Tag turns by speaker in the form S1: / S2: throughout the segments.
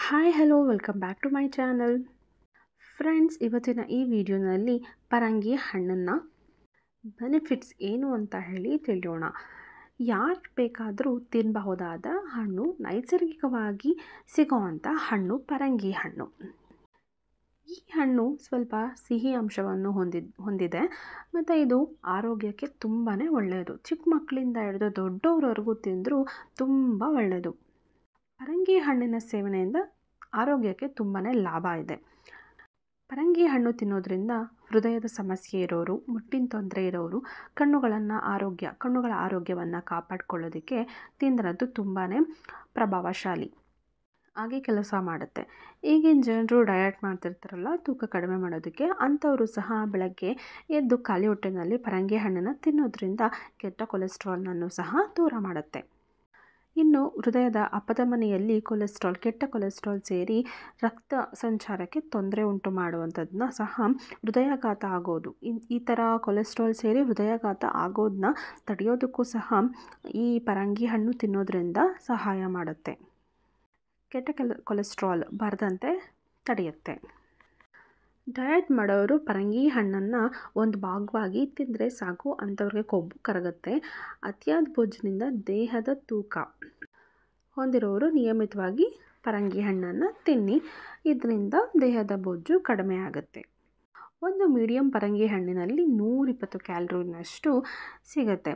S1: Hi hello welcome back to my channel. Friends, ಇವತ್ತಿನ ಈ ವಿಡಿಯೋನಲ್ಲಿ ಪರಂಗಿ ಹಣ್ಣನ್ನು ಬೆನಿಫಿಟ್ಸ್ ಏನು ಅಂತ ಹೇಳಿ ತಿಳಿಯೋಣ. ಯಾರು ಬೇಕಾದರೂ ತಿನ್ನಬಹುದಾದ ಹಣ್ಣು, ನೈಸರ್ಗಿಕವಾಗಿ ಸಿಗುವಂಥ ಹಣ್ಣು ಪರಂಗಿ ಹಣ್ಣು. ಈ ಹಣ್ಣು ಸ್ವಲ್ಪ ಸಿಹಿ ಅಂಶವನ್ನು ಹೊಂದಿದೆ ಮತ್ತು ಇದು ಆರೋಗ್ಯಕ್ಕೆ ತುಂಬಾ ಒಳ್ಳೆಯದು. ಚಿಕ್ಕ ಮಕ್ಕಳಿಂದ ಹಿಡಿದು ದೊಡ್ಡವರವರೆಗೂ ತಿಂದರೂ ತುಂಬ ಒಳ್ಳೆಯದು. ಪರಂಗಿ ಹಣ್ಣಿನ ಸೇವನೆಯಿಂದ ಆರೋಗ್ಯಕ್ಕೆ ತುಂಬಾ ಲಾಭ ಇದೆ. ಪರಂಗಿ ಹಣ್ಣು ತಿನ್ನೋದ್ರಿಂದ ಹೃದಯದ ಸಮಸ್ಯೆ ಇರೋರು, ಮುಟ್ಟಿನ ತೊಂದರೆ ಇರೋರು, ಕಣ್ಣುಗಳ ಆರೋಗ್ಯವನ್ನು ಕಾಪಾಡಿಕೊಳ್ಳೋದಕ್ಕೆ ತಿಂದ್ರದ್ದು ತುಂಬಾ ಪ್ರಭಾವಶಾಲಿ ಆಗಿ ಕೆಲಸ ಮಾಡುತ್ತೆ. ಈಗಿನ ಜನರು ಡಯಟ್ ಮಾಡ್ತಿರ್ತಾರಲ್ಲ, ತೂಕ ಕಡಿಮೆ ಮಾಡೋದಕ್ಕೆ, ಅಂಥವರು ಸಹ ಬೆಳಗ್ಗೆ ಎದ್ದು ಖಾಲಿ ಹೊಟ್ಟೆನಲ್ಲಿ ಪರಂಗಿ ಹಣ್ಣನ್ನು ತಿನ್ನೋದ್ರಿಂದ ಕೆಟ್ಟ ಕೊಲೆಸ್ಟ್ರಾಲ್ನನ್ನು ಸಹ ದೂರ ಮಾಡುತ್ತೆ. ಇನ್ನು ಹೃದಯದ ಅಪಧಮನಿಯಲ್ಲಿ ಕೆಟ್ಟ ಕೊಲೆಸ್ಟ್ರಾಲ್ ಸೇರಿ ರಕ್ತ ಸಂಚಾರಕ್ಕೆ ತೊಂದರೆ ಉಂಟು ಮಾಡುವಂಥದ್ದನ್ನ ಸಹ ಹೃದಯಾಘಾತ ಆಗೋದು, ಈ ಥರ ಕೊಲೆಸ್ಟ್ರಾಲ್ ಸೇರಿ ಹೃದಯಾಘಾತ ಆಗೋದನ್ನ ತಡೆಯೋದಕ್ಕೂ ಸಹ ಈ ಪರಂಗಿ ಹಣ್ಣು ತಿನ್ನೋದ್ರಿಂದ ಸಹಾಯ ಮಾಡುತ್ತೆ. ಕೆಟ್ಟ ಕೊಲೆಸ್ಟ್ರಾಲ್ ಬರದಂತೆ ತಡೆಯುತ್ತೆ. ಡಯಟ್ ಮಾಡೋರು ಪರಂಗಿ ಹಣ್ಣನ್ನು ಒಂದು ಭಾಗವಾಗಿ ತಿಂದರೆ ಸಾಕು, ಅಂಥವ್ರಿಗೆ ಕೊಬ್ಬು ಕರಗುತ್ತೆ. ಅತಿಯಾದ ಬೊಜ್ಜಿನಿಂದ ದೇಹದ ತೂಕ ಹೊಂದಿರೋರು ನಿಯಮಿತವಾಗಿ ಪರಂಗಿ ಹಣ್ಣನ್ನು ತಿನ್ನಿ, ಇದರಿಂದ ದೇಹದ ಬೊಜ್ಜು ಕಡಿಮೆ ಆಗುತ್ತೆ. ಒಂದು ಮೀಡಿಯಂ ಪರಂಗಿ ಹಣ್ಣಿನಲ್ಲಿ 120 ಕ್ಯಾಲರಿನಷ್ಟು ಸಿಗುತ್ತೆ.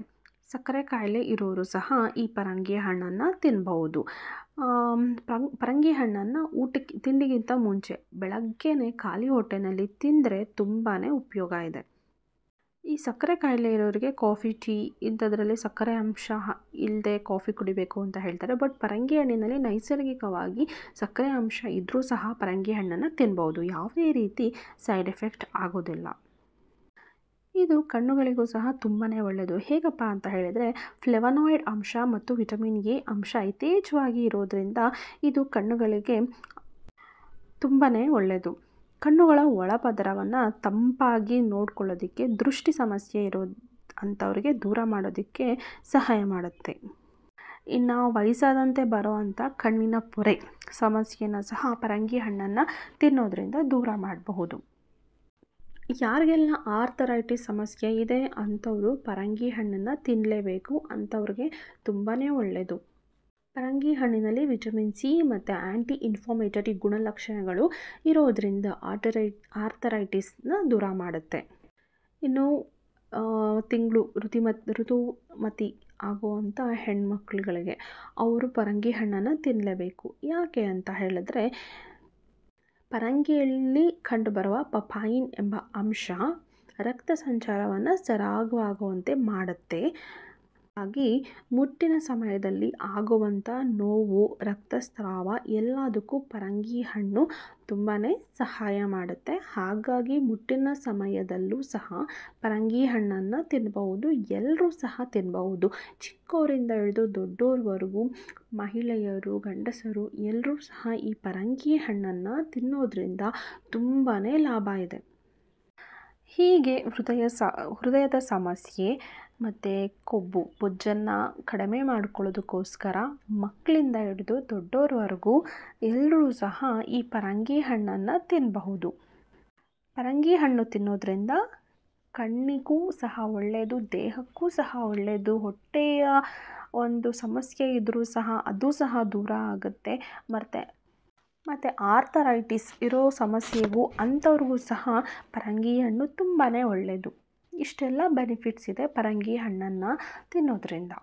S1: ಸಕ್ಕರೆ ಕಾಯಿಲೆ ಇರೋರು ಸಹ ಈ ಪರಂಗಿ ಹಣ್ಣನ್ನು ತಿನ್ನಬಹುದು. ಪರಂಗಿ ಹಣ್ಣನ್ನು ತಿಂಡಿಗಿಂತ ಮುಂಚೆ ಬೆಳಗ್ಗೆನೇ ಖಾಲಿ ಹೊಟ್ಟೆನಲ್ಲಿ ತಿಂದರೆ ತುಂಬಾ ಉಪಯೋಗ ಇದೆ. ಈ ಸಕ್ಕರೆ ಕಾಯಿಲೆ ಇರೋರಿಗೆ ಕಾಫಿ, ಟೀ ಇಂಥದ್ರಲ್ಲಿ ಸಕ್ಕರೆ ಅಂಶ ಇಲ್ಲದೆ ಕಾಫಿ ಕುಡಿಬೇಕು ಅಂತ ಹೇಳ್ತಾರೆ. ಬಟ್ ಪರಂಗಿ ಹಣ್ಣಿನಲ್ಲಿ ನೈಸರ್ಗಿಕವಾಗಿ ಸಕ್ಕರೆ ಅಂಶ ಇದ್ದರೂ ಸಹ ಪರಂಗಿ ಹಣ್ಣನ್ನು ತಿನ್ಬೋದು. ಯಾವುದೇ ರೀತಿ ಸೈಡ್ ಎಫೆಕ್ಟ್ ಆಗೋದಿಲ್ಲ. ಇದು ಕಣ್ಣುಗಳಿಗೂ ಸಹ ತುಂಬಾ ಒಳ್ಳೆಯದು. ಹೇಗಪ್ಪ ಅಂತ ಹೇಳಿದರೆ, ಫ್ಲೆವನಾಯ್ಡ್ ಅಂಶ ಮತ್ತು ವಿಟಮಿನ್ ಎ ಅಂಶ ಯಥೇಚ್ಛವಾಗಿ ಇರೋದ್ರಿಂದ ಇದು ಕಣ್ಣುಗಳಿಗೆ ತುಂಬಾ ಒಳ್ಳೆಯದು. ಕಣ್ಣುಗಳ ಒಳಪದರವನ್ನು ತಂಪಾಗಿ ನೋಡ್ಕೊಳ್ಳೋದಕ್ಕೆ, ದೃಷ್ಟಿ ಸಮಸ್ಯೆ ಅಂಥವ್ರಿಗೆ ದೂರ ಮಾಡೋದಕ್ಕೆ ಸಹಾಯ ಮಾಡುತ್ತೆ. ಇನ್ನು ವಯಸ್ಸಾದಂತೆ ಬರೋವಂಥ ಕಣ್ಣಿನ ಪೊರೆ ಸಮಸ್ಯೆನ ಸಹ ಪರಂಗಿ ಹಣ್ಣನ್ನು ತಿನ್ನೋದ್ರಿಂದ ದೂರ ಮಾಡಬಹುದು. ಯಾರಿಗೆಲ್ಲ ಆರ್ಥರೈಟಿಸ್ ಸಮಸ್ಯೆ ಇದೆ ಅಂಥವರು ಪರಂಗಿ ಹಣ್ಣನ್ನು ತಿನ್ನಲೇಬೇಕು. ಅಂಥವ್ರಿಗೆ ತುಂಬಾ ಒಳ್ಳೆಯದು. ಪರಂಗಿ ಹಣ್ಣಿನಲ್ಲಿ ವಿಟಮಿನ್ ಸಿ ಮತ್ತು ಆ್ಯಂಟಿ ಇನ್ಫ್ಲಮೇಟರಿ ಗುಣಲಕ್ಷಣಗಳು ಇರೋದರಿಂದ ಆರ್ಥರೈಟಿಸ್ನ ದೂರ ಮಾಡುತ್ತೆ. ಇನ್ನು ಋತುಮತಿ ಆಗುವಂಥ ಹೆಣ್ಮಕ್ಳುಗಳಿಗೆ ಅವರು ಪರಂಗಿ ಹಣ್ಣನ್ನು ತಿನ್ನಲೇಬೇಕು. ಯಾಕೆ ಅಂತ ಹೇಳಿದ್ರೆ, ಪರಂಗಿಯಲ್ಲಿ ಕಂಡುಬರುವ ಪಪಾಯಿನ್ ಎಂಬ ಅಂಶ ರಕ್ತ ಸಂಚಾರವನ್ನು ಸರಾಗವಾಗುವಂತೆ ಮಾಡುತ್ತೆ. ಹಾಗಾಗಿ ಮುಟ್ಟಿನ ಸಮಯದಲ್ಲಿ ಆಗುವಂಥ ನೋವು, ರಕ್ತಸ್ರಾವ ಎಲ್ಲದಕ್ಕೂ ಪರಂಗಿ ಹಣ್ಣು ತುಂಬಾ ಸಹಾಯ ಮಾಡುತ್ತೆ. ಹಾಗಾಗಿ ಮುಟ್ಟಿನ ಸಮಯದಲ್ಲೂ ಸಹ ಪರಂಗಿ ಹಣ್ಣನ್ನು ತಿನ್ನಬಹುದು. ಎಲ್ಲರೂ ಸಹ ತಿನ್ನಬಹುದು. ಚಿಕ್ಕವರಿಂದ ಹಿಡಿದು ದೊಡ್ಡೋರ್ವರೆಗೂ, ಮಹಿಳೆಯರು, ಗಂಡಸರು ಎಲ್ಲರೂ ಸಹ ಈ ಪರಂಗಿ ಹಣ್ಣನ್ನು ತಿನ್ನೋದ್ರಿಂದ ತುಂಬಾ ಲಾಭ ಇದೆ. ಹೀಗೆ ಹೃದಯದ ಸಮಸ್ಯೆ ಮತ್ತು ಬೊಜ್ಜನ್ನು ಕಡಿಮೆ ಮಾಡ್ಕೊಳ್ಳೋದಕ್ಕೋಸ್ಕರ ಮಕ್ಕಳಿಂದ ಹಿಡಿದು ದೊಡ್ಡೋರ್ವರೆಗೂ ಎಲ್ಲರೂ ಸಹ ಈ ಪರಂಗಿ ಹಣ್ಣನ್ನು ತಿನ್ನಬಹುದು. ಪರಂಗಿ ಹಣ್ಣು ತಿನ್ನೋದ್ರಿಂದ ಕಣ್ಣಿಗೂ ಸಹ ಒಳ್ಳೆಯದು, ದೇಹಕ್ಕೂ ಸಹ ಒಳ್ಳೆಯದು. ಹೊಟ್ಟೆಯ ಒಂದು ಸಮಸ್ಯೆ ಇದ್ದರೂ ಸಹ ಅದು ಸಹ ದೂರ ಆಗುತ್ತೆ. ಮತ್ತು ಆರ್ಥರೈಟಿಸ್ ಇರೋ ಸಮಸ್ಯೆಗೂ ಅಂಥವ್ರಿಗೂ ಸಹ ಪರಂಗಿ ಹಣ್ಣು ತುಂಬಾ ಒಳ್ಳೆಯದು. ಇಷ್ಟೆಲ್ಲ ಬೆನಿಫಿಟ್ಸ್ ಇದೆ ಪರಂಗಿ ಹಣ್ಣನ್ನು ತಿನ್ನೋದ್ರಿಂದ.